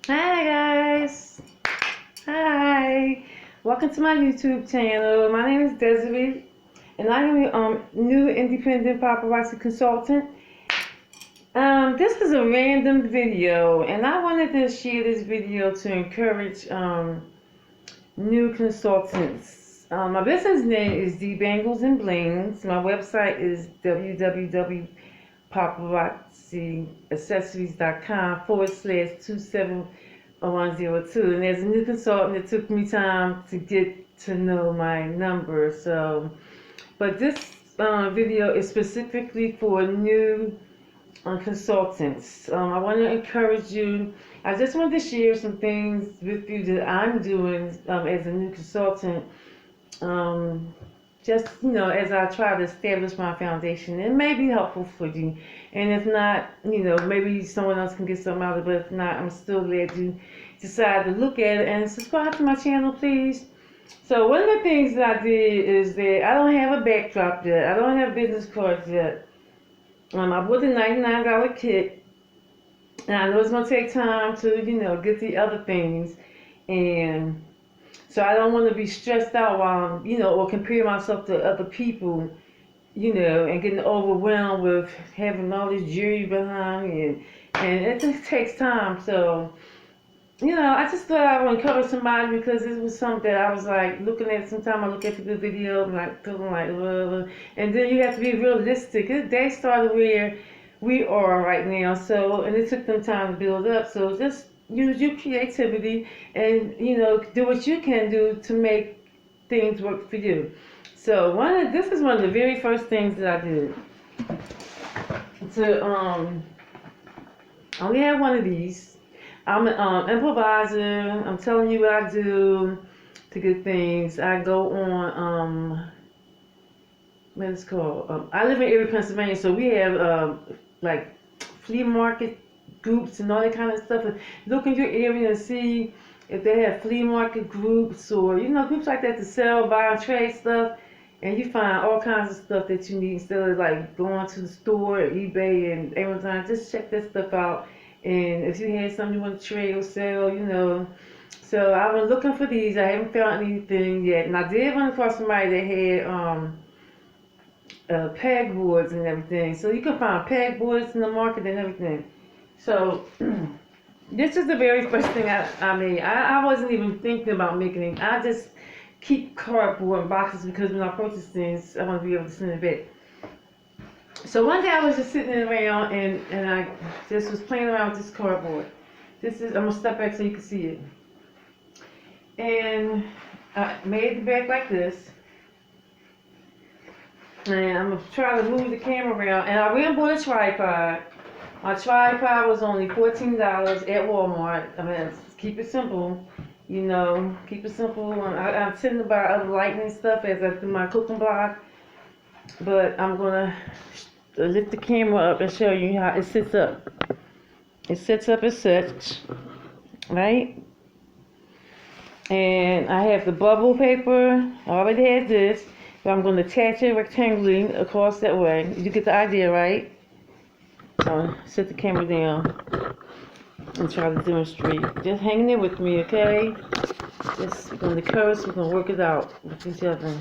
Hi guys. Hi. Welcome to my YouTube channel. My name is Desiree and I am a new independent paparazzi consultant. This is a random video and I wanted to share this video to encourage new consultants. My business name is dbangkezandblingz. My website is www.paparazziaccessories.com/27102. And as a new consultant, it took me time to get to know my number. But this video is specifically for new consultants. I want to encourage you. I just want to share some things with you that I'm doing as a new consultant. Just as I try to establish my foundation, it may be helpful for you. And if not, maybe someone else can get something out of it. But if not, I'm still glad you decide to look at it and subscribe to my channel, please. So one of the things that I did is that I don't have a backdrop yet. I don't have business cards yet. I bought the $99 kit, and I know it's gonna take time to, get the other things, and so I don't want to be stressed out while I'm, or compare myself to other people, and getting overwhelmed with having all this jewelry behind me, and it just takes time. So, I just thought I would encourage somebody because this was something that I was like looking at. Sometimes I look at the video and like feeling like, and then you have to be realistic. They started where we are right now, so and it took them time to build up. So just use your creativity and do what you can do to make things work for you. So this is one of the very first things that I did. To I only have one of these. I'm an improviser. I'm telling you what I do to get things. I go on, what is it called? I live in Erie, Pennsylvania, so we have like flea market groups and all that kind of stuff. And look in your area and see if they have flea market groups or, groups like that to sell, buy, and trade stuff. And you find all kinds of stuff that you need instead of like going to the store, eBay and Amazon. Just check that stuff out. And if you had something you want to trade or sell, So I've been looking for these. I haven't found anything yet. And I did run across somebody that had pegboards and everything. So you can find pegboards in the market and everything. So this is the very first thing I made. I wasn't even thinking about making it. I just keep cardboard boxes because when I purchase things, I want to be able to send it back. So one day I was just sitting around and I just was playing around with this cardboard. I'm gonna step back so you can see it. And I made the back like this. And I'm gonna try to move the camera around. And I went and bought a tripod. My tripod was only $14 at Walmart. I mean, keep it simple. Keep it simple. I tend to buy other lighting stuff as I do my cooking blog. But I'm gonna lift the camera up and show you how it sits up. It sits up as such, right? And I have the bubble paper. I already had this, but I'm going to attach it rectangularly across that way. You get the idea, right? So set the camera down and try to demonstrate. Just hang there with me, okay? We're going to curse. We're going to work it out with each other.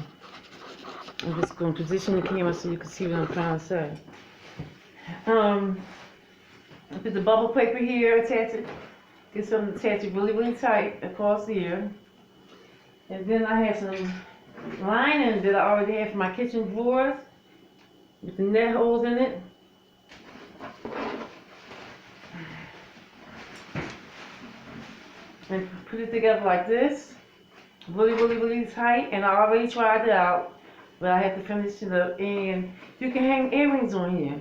I'm just going to position the camera so you can see what I'm trying to say. I put the bubble paper here, attach it. Get something to attach it really, really tight across here. And then I have some lining that I already have for my kitchen drawers with the net holes in it. And put it together like this. Really, really, really tight. And I already tried it out, but I have to finish it up. And you can hang earrings on here.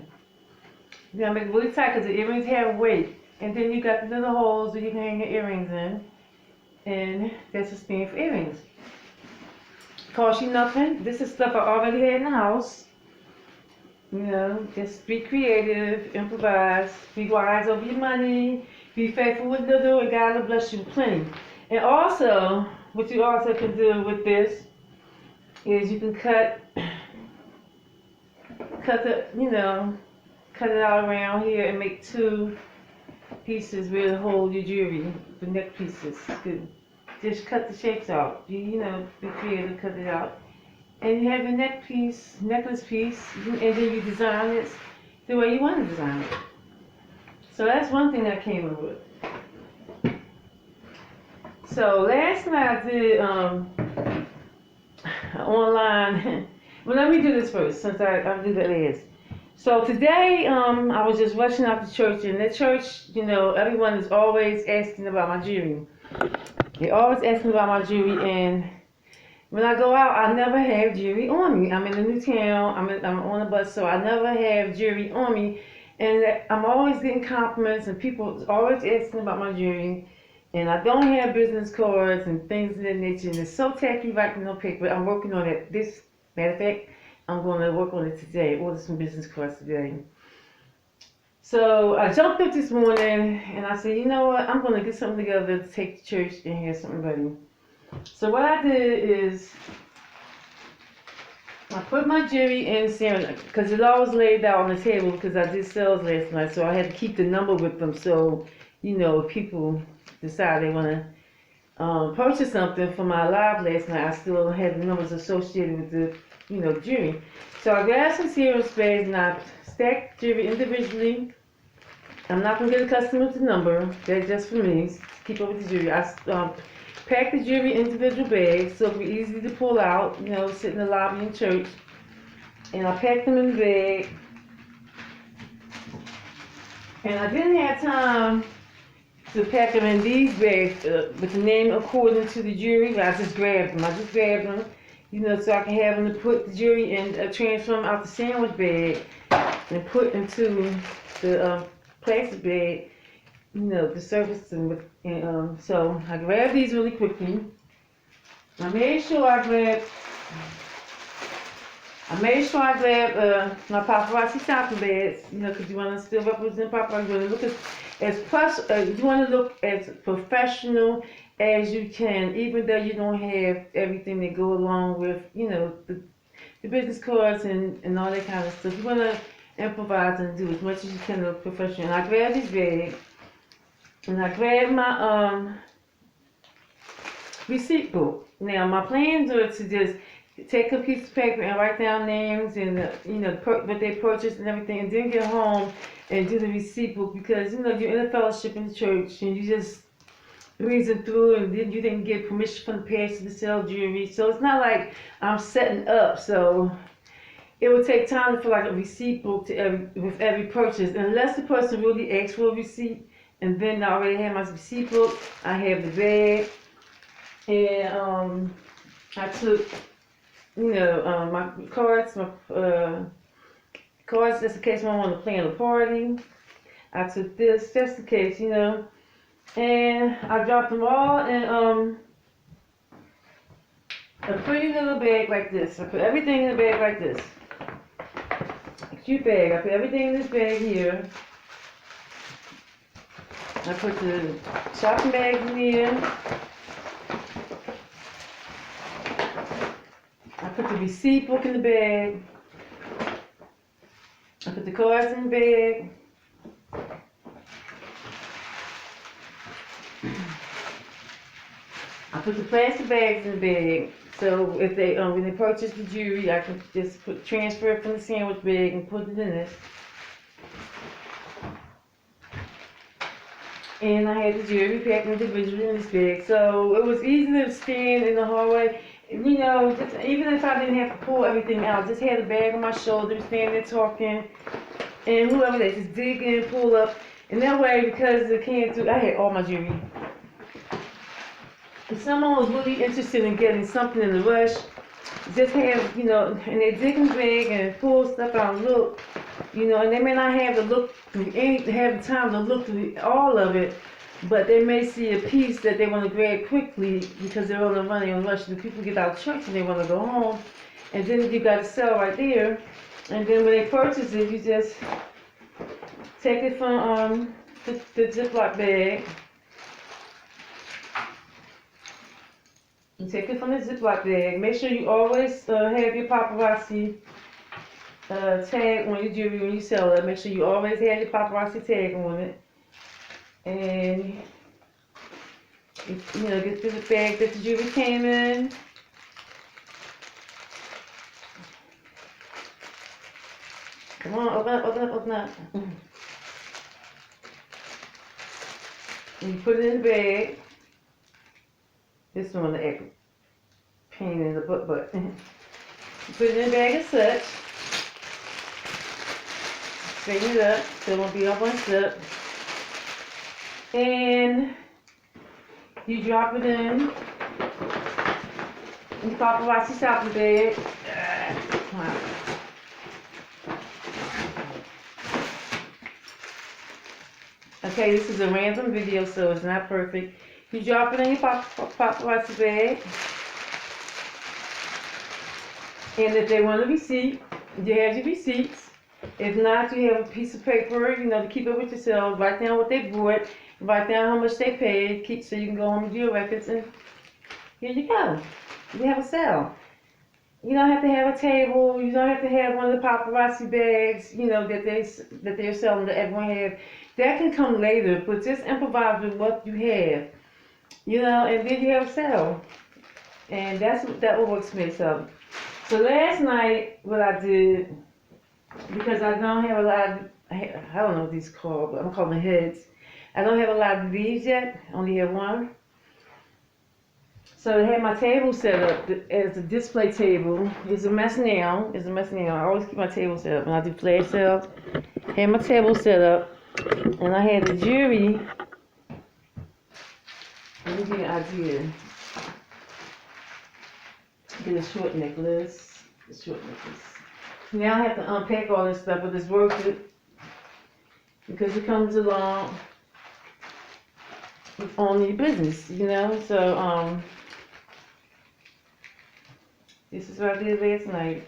You gotta make it really tight because the earrings have weight. And then you got the little holes that you can hang your earrings in. And that's a stand for earrings. Cost you nothing. This is stuff I already had in the house. Just be creative, improvise, be wise over your money, be faithful with little, and God will bless you with plenty. And also, what you also can do with this is you can cut it out around here and make two pieces will hold your jewelry, the neck pieces. Just cut the shapes out. You know, be creative, cut it out. And you have your neck piece, necklace piece, and then you design it the way you want to design it. So that's one thing I came up with. So last night I did online. Well, let me do this first, since I'll do that last. So today, I was just rushing out to church, and at church, you know, everyone is always asking about my jewelry. They're always asking about my jewelry, and when I go out, I never have jewelry on me. I'm in a new town, I'm on a bus, so I never have jewelry on me. And I'm always getting compliments, and people always asking about my jewelry. And I don't have business cards and things of that nature, and it's so tacky writing on paper. I'm working on it. Matter of fact, I'm going to work on it today, order some business cards today. So I jumped up this morning and I said, you know what, I'm going to get something together to take to church and have something ready. So what I did is I put my jewelry in ceramic, because it's always laid out on the table, because I did sales last night, so I had to keep the number with them, so, you know, if people decide they want to purchase something for my live last night, I still had the numbers associated with the, you know, jewelry. So I grabbed some cereal space and I stacked jewelry individually. I'm not going to get a customer with the number. That's just for me, to keep up with the jewelry. I packed the jewelry in individual bags so it would be easy to pull out, you know, sit in the lobby in church. And I packed them in the bag. And I didn't have time to pack them in these bags with the name according to the jewelry. I just grabbed them. You know, so I can have them to put the jewelry and transfer them out the sandwich bag and put into the plastic bag, you know, the surface. So I grabbed these really quickly. I made sure I grabbed my Papparazzi stocking bags, you know, because you want to still represent Papparazzi. You want to look as professional as you can, even though you don't have everything that go along with, you know, the business cards and all that kind of stuff. You want to improvise and do as much as you can to look professional. And I grabbed this bag, and I grabbed my receipt book. Now my plans are to just take a piece of paper and write down names and you know, what they purchased and everything, and then get home and do the receipt book, because you know you're in a fellowship in the church and you just reason through, and then you didn't get permission from the pastor to sell jewelry, so it's not like I'm setting up. So it would take time for like a receipt book with every purchase, unless the person really asks for a receipt, and then I already have my receipt book. I have the bag, and I took, you know, my cards, just in case I want to plan a party. I took this just in case, you know, and I dropped them all in a pretty little bag like this. I put everything in a bag like this. A cute bag. I put everything in this bag here. I put the shopping bags in here. I put the receipt book in the bag. I put the cards in the bag. I put the plastic bags in the bag, so if they when they purchase the jewelry, I can just transfer it from the sandwich bag and put it in this. And I had the jewelry packed individually in this bag, so it was easy to stand in the hallway. You know, just, even if I didn't have to pull everything out, just had a bag on my shoulder, stand there talking, and whoever they just dig in, pull up, and that way, because I had all my jewelry. If someone was really interested in getting something in the rush, just have, you know, and they dig in the bag and pull stuff out and look, you know, and they may not have the time to look through all of it, but they may see a piece that they want to grab quickly because they're on the run, they're on the rush. The people get out of church and they want to go home, and then you got to sell right there. And then when they purchase it, you just take it from the Ziploc bag. You take it from the Ziploc bag. Make sure you always have your Papparazzi tag on your jewelry when you sell it. Make sure you always have your Papparazzi tag on it. And get through the bag that the jewelry came in. Come on, open up, open up, open up. And you put it in the bag. This one the act pain in the butt, but you put it in the bag as such. Straighten it up so it won't be all bunched up. And you drop it in the Papparazzi shopping bag. Okay, this is a random video, so it's not perfect. You drop it in your Papparazzi bag. And if they want a receipt, you have your receipts. If not, you have a piece of paper, to keep it with yourself. Write down what they bought. Write down how much they paid. So you can go home and do your records. And here you go. You have a sale. You don't have to have a table. You don't have to have one of the Papparazzi bags, that they're selling that everyone have. That can come later, but just improvise with what you have, and then you have a sale. And that what works for me. So last night, what I did, because I don't have a lot of, I don't know what these called, but I'm calling them heads. I don't have a lot of these yet. I only have one. So I had my table set up as a display table. It's a mess now. I always keep my table set up when I do flash sales. Had my table set up, and I had the jewelry. Let me give you an idea. Get a short necklace. Now I have to unpack all this stuff, but it's worth it because it comes along with only business, So this is what I did last night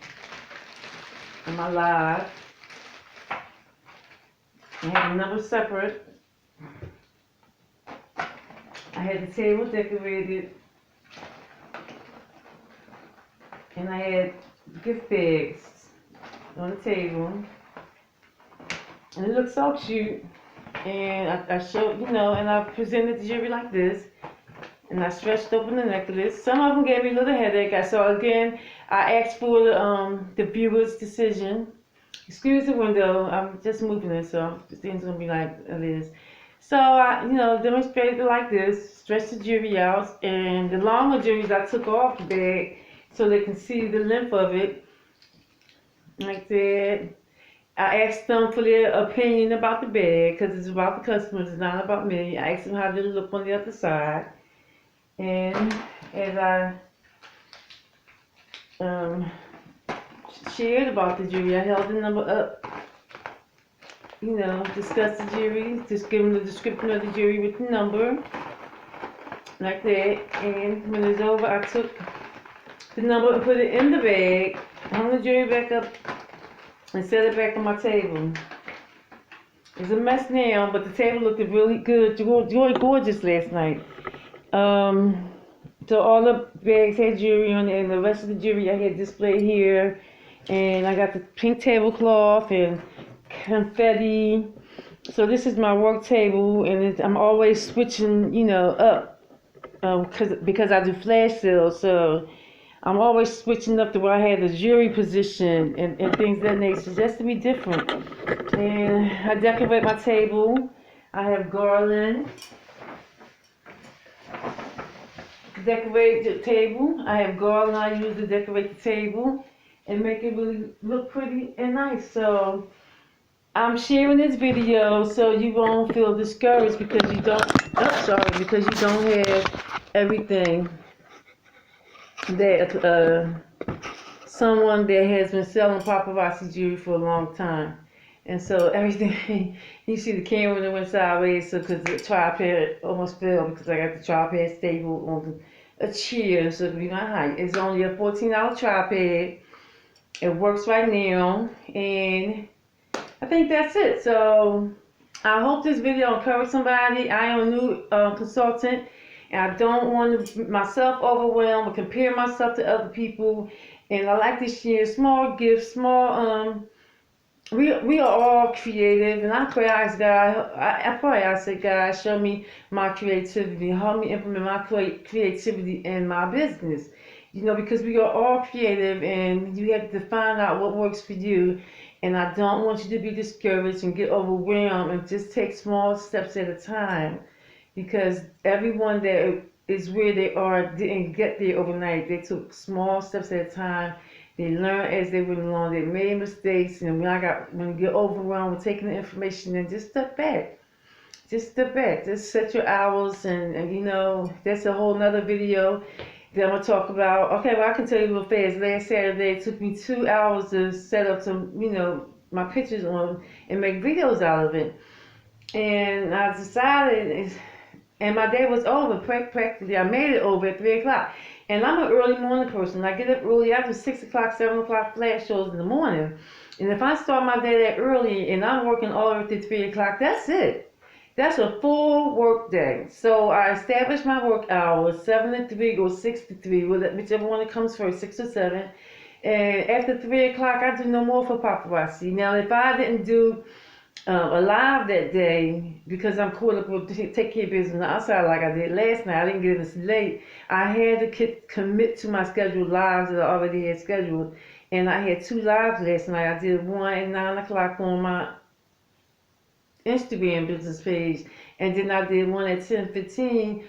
on my live. I had the numbers separate. I had the table decorated, and I had gift bags on the table, and it looked so cute. And I showed, and I presented the jewelry like this, and I stretched open the necklace. Some of them gave me a little headache. So again, I asked for the viewer's decision. Excuse the window, I'm just moving it, so the thing's gonna be like it is. So I, demonstrated it like this, stretched the jewelry out, and the longer jewelries I took off the bag so they can see the length of it, like that. I asked them for their opinion about the bag, because it's about the customers, it's not about me. I asked them how did it look on the other side, and as I shared about the jewelry, I held the number up, discussed the jewelry, just give them the description of the jewelry with the number, like that. And when it's over, I took the number and put it in the bag, hung the jewelry back up, and set it back on my table. It's a mess now, but the table looked really good, really gorgeous last night. So all the bags had jewelry on it, and the rest of the jewelry I had displayed here. And I got the pink tablecloth and confetti. So this is my work table, and I'm always switching, up, because I do flash sales. So I'm always switching up to where I had the jewelry position and things of that nature, just to be different. And I decorate my table. I have garland. Decorate the table. I have garland I use to decorate the table and make it really look pretty and nice. So I'm sharing this video so you won't feel discouraged because you don't have everything that someone that has been selling Papparazzi jewelry for a long time. And so everything, you see the camera that went sideways, so because the tripod almost fell because I got the tripod stable on a chair, so it'll be my height. It's only a $14 tripod. It works right now, and I think that's it. So I hope this video encouraged somebody. I am a new consultant, and I don't want to myself overwhelmed or compare myself to other people. And I like to share small gifts, small we are all creative, and I pray, I ask God, I pray, I say, God, show me my creativity, help me implement my creativity in my business. Because we are all creative, and you have to find out what works for you. And I don't want you to be discouraged and get overwhelmed, and just take small steps at a time, because everyone that is where they are didn't get there overnight. They took small steps at a time. They learned as they went along. They made mistakes, and when you get overwhelmed with taking the information, then just step back. Just step back. Just set your hours, and that's a whole nother video that I'm gonna talk about. Okay, well, I can tell you real fast. Last Saturday, it took me 2 hours to set up some, my pictures on and make videos out of it. And I decided, and my day was over practically. I made it over at 3 o'clock. And I'm an early morning person. I get up early. I do 6 o'clock, 7 o'clock flash shows in the morning. And if I start my day that early and I'm working all the way to 3 o'clock, that's it. That's a full work day. So I established my work hours, 7 to 3 or 6 to 3, whichever one comes first, 6 or 7. And after 3 o'clock, I do no more for Papparazzi. Now, if I didn't do a live that day, because I'm caught up with take care of business on the outside like I did last night, I didn't get this late. I had to commit to my scheduled lives that I already had scheduled. And I had 2 lives last night. I did one at 9 o'clock on my Instagram business page, and then I did one at 10:15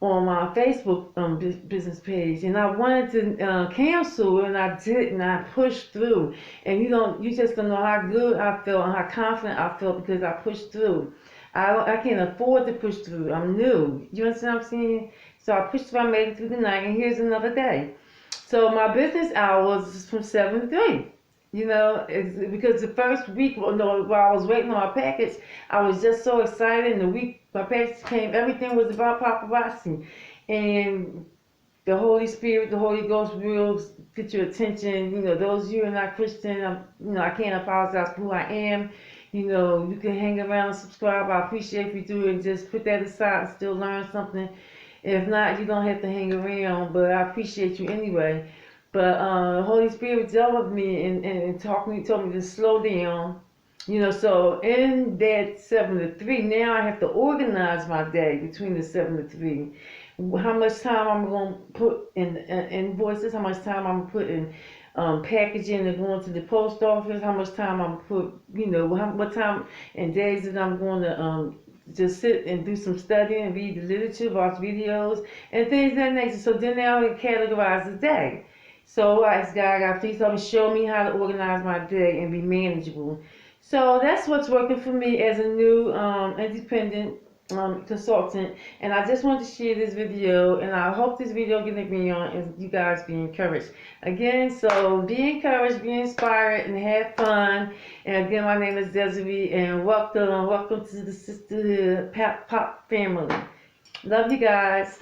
on my Facebook business page. And I wanted to cancel, and I didn't. I pushed through, and you just don't know how good I felt and how confident I felt because I pushed through. I can't afford to push through. I'm new. You understand what I'm saying? So I pushed through. I made it through the night, and here's another day. So my business hours is from 7 to 3. Because the first week, while I was waiting on my package, I was just so excited. And the week my package came, everything was about Papparazzi. And the Holy Spirit, the Holy Ghost will get your attention. Those of you who are not Christian, I can't apologize for who I am. You can hang around and subscribe. I appreciate if you do, and just put that aside and still learn something. If not, you don't have to hang around, but I appreciate you anyway. But the Holy Spirit dealt with me and told me to slow down. So in that 7 to 3, now I have to organize my day between the 7 to 3. How much time I'm going to put in invoices, how much time I'm going to put in packaging and going to the post office, how much time I'm going to put, what time and days that I'm going to just sit and do some studying, read the literature, watch videos, and things of that nature. So then now I can categorize the day. So I asked God, please help me, show me how to organize my day and be manageable. So that's what's working for me as a new independent consultant. And I just wanted to share this video, and I hope this video gets me on and you guys be encouraged. Again, so be encouraged, be inspired, and have fun. And again, my name is Desiree, and welcome to the Sisterhood Pop family. Love you guys.